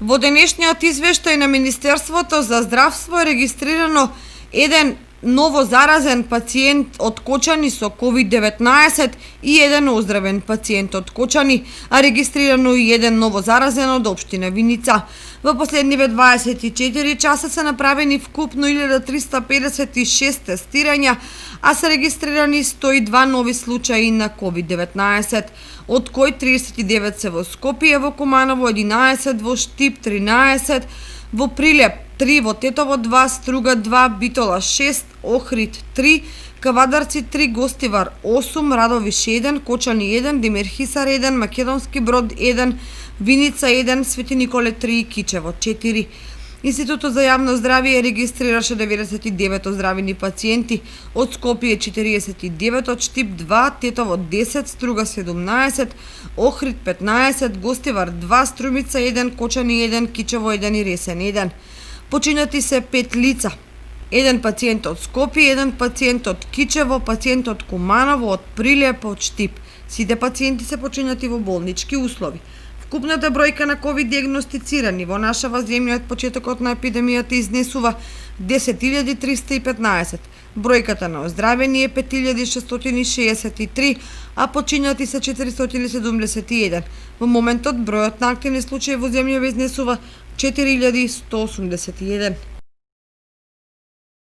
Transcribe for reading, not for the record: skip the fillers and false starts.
Во денешниот извештај на Министерството за здравство е регистрирано еден ново заразен пациент од Кочани со COVID-19 и еден оздравен пациент од Кочани, а регистрирано и еден ново заразен од општина Виница. Во последниве 24 часа се направени вкупно 1356 тестирања, а се регистрирани 102 нови случаи на COVID-19, од кои 39 се во Скопје, во Куманово 11, во Штип 13, во Прилеп 3, во Тетово 2, Струга 2, Битола 6, Охрид 3, Кавадарци 3, Гостивар 8, Радовиш 1, Кочани 1, Демирхисар 1, Македонски Брод 1, Виница 1, Свети Николе 3 и Кичево 4. Институтот за јавно здравје регистрираше 99 оздравени пациенти, од Скопје 49, од Штип 2, Тетово 10, Струга 17, Охрид 15, Гостивар 2, Струмица 1, Кочани 1, Кичево 1 и Ресен 1. Починати се 5 лица. Еден пациент од Скопје, еден пациент од Кичево, пациент од Куманово, од Прилеп, од Штип. Сите пациенти се починати во болнички услови. Вкупната бројка на ковид диагностицирани во нашава земја од почетокот на епидемијата изнесува 10.315. Бројката на оздравени е 5.663, а починати се 471. Во моментот бројот на активни случаи во земјава изнесува 4.181.